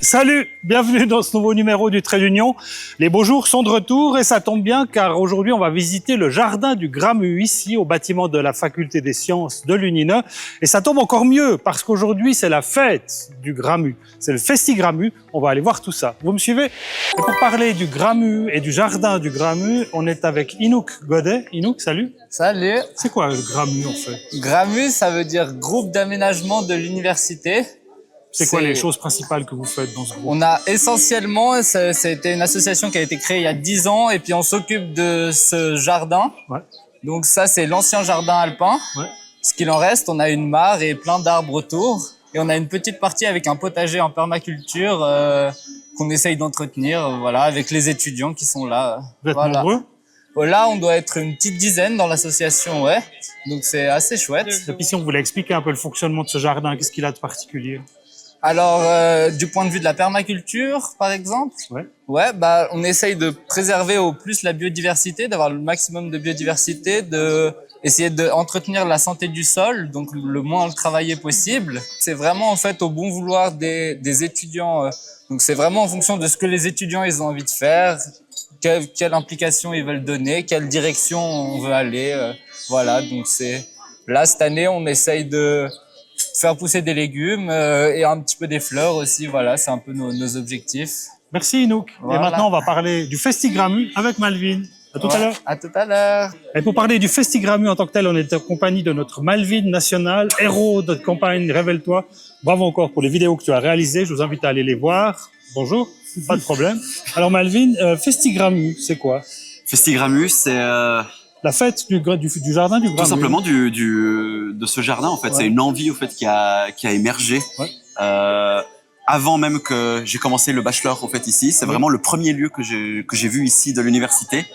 Salut, bienvenue dans ce nouveau numéro du Trait d'Union. Les beaux jours sont de retour et ça tombe bien car aujourd'hui on va visiter le jardin du Gramu ici au bâtiment de la Faculté des Sciences de l'UNINE. Et ça tombe encore mieux parce qu'aujourd'hui c'est la fête du Gramu, c'est le Festi-Gramu. On va aller voir tout ça. Vous me suivez? Et pour parler du Gramu et du jardin du Gramu, on est avec Inouk Godet. Inouk, salut. Salut. C'est quoi le Gramu en fait? Gramu, ça veut dire groupe d'aménagement de l'université. C'est quoi les choses principales que vous faites dans ce groupe? On a essentiellement, c'était une association qui a été créée il y a 10 ans et puis on s'occupe de ce jardin. Ouais. Donc ça, c'est l'ancien jardin alpin. Ouais. Ce qu'il en reste, on a une mare et plein d'arbres autour. Et on a une petite partie avec un potager en permaculture qu'on essaye d'entretenir, voilà, avec les étudiants qui sont là. Vous êtes voilà. nombreux? Là, on doit être une petite dizaine dans l'association, ouais. Donc c'est assez chouette. Et puis si on voulait expliquer un peu le fonctionnement de ce jardin, qu'est-ce qu'il a de particulier? Alors, du point de vue de la permaculture, par exemple, ouais, bah, on essaye de préserver au plus la biodiversité, d'avoir le maximum de biodiversité, essayer d'entretenir la santé du sol, donc le moins le travailler possible. C'est vraiment en fait au bon vouloir des étudiants. Donc c'est vraiment en fonction de ce que les étudiants ils ont envie de faire, quelle implication ils veulent donner, quelle direction on veut aller. Voilà, donc c'est là cette année on essaye de faire pousser des légumes et un petit peu des fleurs aussi, voilà, c'est un peu nos objectifs. Merci Inouk. Voilà. Et maintenant, on va parler du Festi-Gramu avec Malvin. À tout à l'heure. À tout à l'heure. Et pour parler du Festi-Gramu en tant que tel, on est en compagnie de notre Malvin national, héros de campagne Révèle-toi. Bravo encore pour les vidéos que tu as réalisées. Je vous invite à aller les voir. Bonjour, pas de problème. Alors Malvin, Festi-Gramu, c'est quoi? Festi-Gramu, c'est la fête du jardin du Gramu. Tout simplement de ce jardin, en fait. Ouais. C'est une envie, au fait, qui a émergé. Ouais. Avant même que j'ai commencé le bachelor, au fait, ici. C'est vraiment le premier lieu que j'ai vu ici de l'université.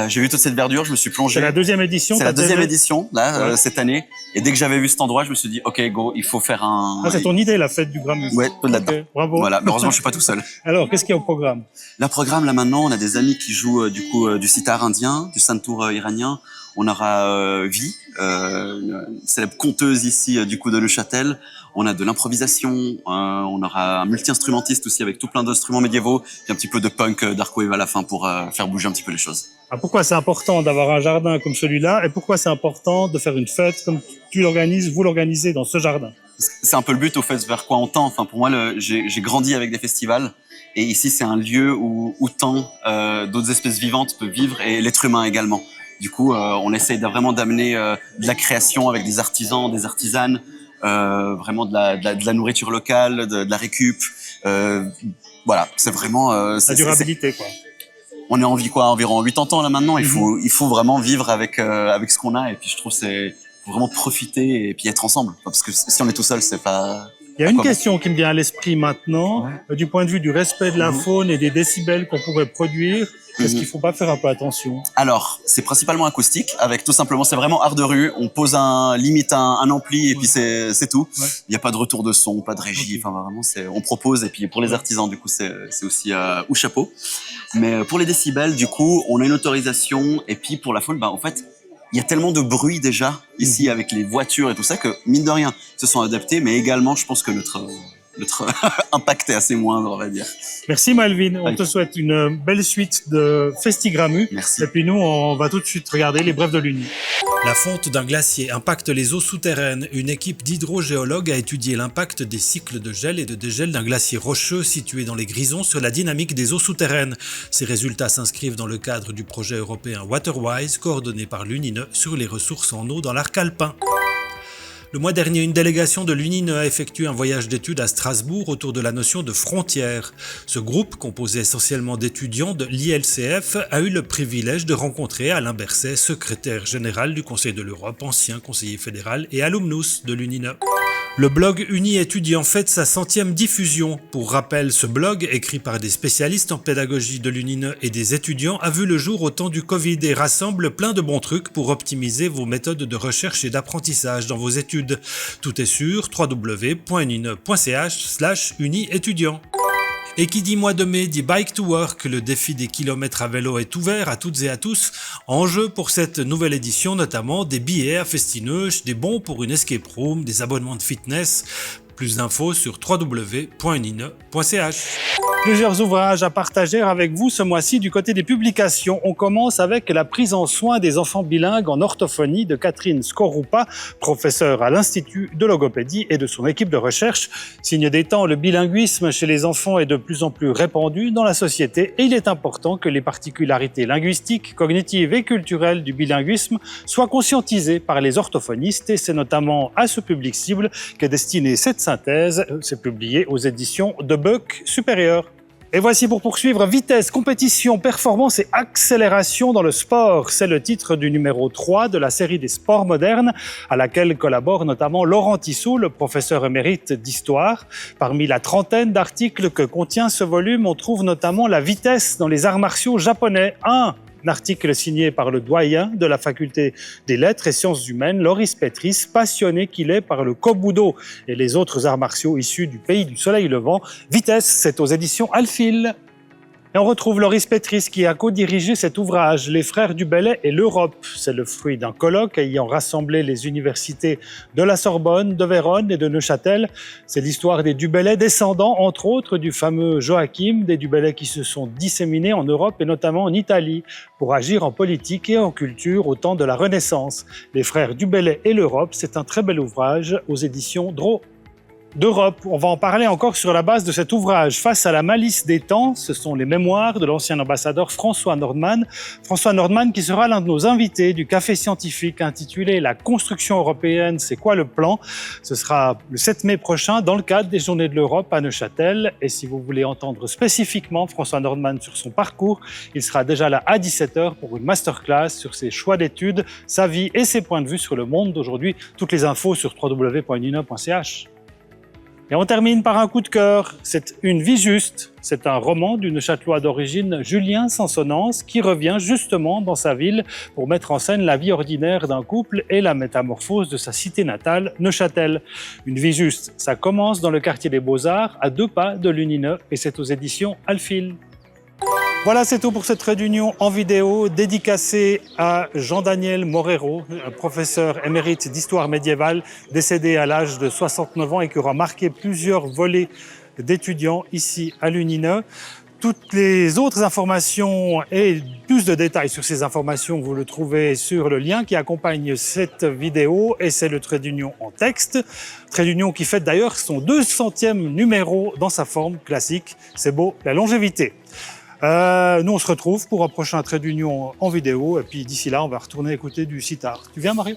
J'ai vu toute cette verdure, je me suis plongé. C'est la deuxième édition. C'est la deuxième édition, là, cette année. Et dès que j'avais vu cet endroit, je me suis dit, OK, go, il faut faire un... Ah, c'est ton idée, la fête du Gramu. Ouais, tout là-dedans. Bravo. Voilà. Mais heureusement, je suis pas tout seul. Alors, qu'est-ce qu'il y a au programme? Le programme, là, maintenant, on a des amis qui jouent, du coup, du sitar indien, du santour iranien. On aura Vi, une célèbre conteuse ici, du coup, de Neuchâtel. On a de l'improvisation. On aura un multi-instrumentiste aussi avec tout plein d'instruments médiévaux. Et un petit peu de punk, Dark Wave à la fin pour faire bouger un petit peu les choses. Alors pourquoi c'est important d'avoir un jardin comme celui-là et pourquoi c'est important de faire une fête comme tu l'organises, vous l'organisez dans ce jardin? C'est un peu le but, au fait, vers quoi on tend. Enfin, pour moi, j'ai grandi avec des festivals et ici, c'est un lieu où tant d'autres espèces vivantes peuvent vivre et l'être humain également. Du coup, on essaye vraiment d'amener de la création avec des artisans, des artisanes, vraiment de la nourriture locale, de la récup. Voilà, c'est vraiment... la durabilité, quoi. On est en vie environ 80 ans là maintenant. Il faut vraiment vivre avec ce qu'on a et puis je trouve faut vraiment profiter et puis être ensemble parce que si on est tout seul c'est pas. Il y a une question qui me vient à l'esprit maintenant, du point de vue du respect de la faune et des décibels qu'on pourrait produire. Est-ce qu'il faut pas faire un peu attention? Alors, c'est principalement acoustique, avec tout simplement, c'est vraiment art de rue. On pose limite un ampli et puis c'est tout. Il n'y a pas de retour de son, pas de régie. Enfin, vraiment, on propose et puis pour les artisans, du coup, c'est aussi au chapeau. Mais pour les décibels, du coup, on a une autorisation et puis pour la faune, en fait, il y a tellement de bruit déjà ici avec les voitures et tout ça que mine de rien, ils se sont adaptés. Mais également, je pense que notre impact est assez moindre, on va dire. Merci Malvin, on te souhaite une belle suite de Festi-Gramu. Merci. Et puis nous, on va tout de suite regarder les brèves de l'Uni. La fonte d'un glacier impacte les eaux souterraines. Une équipe d'hydrogéologues a étudié l'impact des cycles de gel et de dégel d'un glacier rocheux situé dans les Grisons sur la dynamique des eaux souterraines. Ces résultats s'inscrivent dans le cadre du projet européen Waterwise, coordonné par l'UNINE sur les ressources en eau dans l'arc alpin. Le mois dernier, une délégation de l'UNINE a effectué un voyage d'études à Strasbourg autour de la notion de frontière. Ce groupe, composé essentiellement d'étudiants de l'ILCF, a eu le privilège de rencontrer Alain Berset, secrétaire général du Conseil de l'Europe, ancien conseiller fédéral et alumnus de l'UNINE. Le blog Uni étudiant fête sa 100e diffusion. Pour rappel, ce blog, écrit par des spécialistes en pédagogie de l'UNINE et des étudiants, a vu le jour au temps du Covid et rassemble plein de bons trucs pour optimiser vos méthodes de recherche et d'apprentissage dans vos études. Tout est sur www.unine.ch/uni-étudiant. Et qui dit mois de mai dit Bike to Work, le défi des kilomètres à vélo est ouvert à toutes et à tous. En jeu pour cette nouvelle édition notamment des billets à Festineuch, des bons pour une escape room, des abonnements de fitness. Plus d'infos sur www.unine.ch. Plusieurs ouvrages à partager avec vous ce mois-ci du côté des publications. On commence avec La prise en soin des enfants bilingues en orthophonie de Catherine Skorupa, professeure à l'Institut de logopédie et de son équipe de recherche. Signe des temps, le bilinguisme chez les enfants est de plus en plus répandu dans la société et il est important que les particularités linguistiques, cognitives et culturelles du bilinguisme soient conscientisées par les orthophonistes et c'est notamment à ce public cible qu'est destinée cette synthèse. C'est publié aux éditions de Buck Supérieur. Et voici pour poursuivre, vitesse, compétition, performance et accélération dans le sport. C'est le titre du numéro 3 de la série des sports modernes, à laquelle collabore notamment Laurent Tissot, le professeur émérite d'histoire. Parmi la trentaine d'articles que contient ce volume, on trouve notamment la vitesse dans les arts martiaux japonais. Un article signé par le doyen de la faculté des lettres et sciences humaines, Loris Petris, passionné qu'il est par le kobudo et les autres arts martiaux issus du pays du soleil levant. Vitesse, c'est aux éditions Alphil. Et on retrouve Loris Petris qui a co-dirigé cet ouvrage, Les Frères du Bellay et l'Europe. C'est le fruit d'un colloque ayant rassemblé les universités de la Sorbonne, de Vérone et de Neuchâtel. C'est l'histoire des du Bellay, descendants entre autres du fameux Joachim, des du Bellay qui se sont disséminés en Europe et notamment en Italie pour agir en politique et en culture au temps de la Renaissance. Les Frères du Bellay et l'Europe, c'est un très bel ouvrage aux éditions Draw d'Europe. On va en parler encore sur la base de cet ouvrage. Face à la malice des temps, ce sont les mémoires de l'ancien ambassadeur François Nordman. François Nordman qui sera l'un de nos invités du café scientifique intitulé « La construction européenne, c'est quoi le plan ?» Ce sera le 7 mai prochain dans le cadre des Journées de l'Europe à Neuchâtel. Et si vous voulez entendre spécifiquement François Nordman sur son parcours, il sera déjà là à 17h pour une masterclass sur ses choix d'études, sa vie et ses points de vue sur le monde d'aujourd'hui. Toutes les infos sur www.unine.ch. Et on termine par un coup de cœur. C'est Une vie juste. C'est un roman du Neuchâtelois d'origine, Julien Sansonance, qui revient justement dans sa ville pour mettre en scène la vie ordinaire d'un couple et la métamorphose de sa cité natale, Neuchâtel. Une vie juste, ça commence dans le quartier des Beaux-Arts, à 2 pas de l'Unine, et c'est aux éditions Alphil. Voilà, c'est tout pour cette réunion en vidéo dédicacée à Jean-Daniel Morero, professeur émérite d'histoire médiévale, décédé à l'âge de 69 ans et qui aura marqué plusieurs volées d'étudiants ici à l'Unine. Toutes les autres informations et plus de détails sur ces informations, vous le trouvez sur le lien qui accompagne cette vidéo et c'est le trait d'union en texte. Trait d'union qui fête d'ailleurs son 200e numéro dans sa forme classique. C'est beau, la longévité. Nous, on se retrouve pour un prochain trait d'union en vidéo. Et puis d'ici là, on va retourner écouter du sitar. Tu viens, Mario ?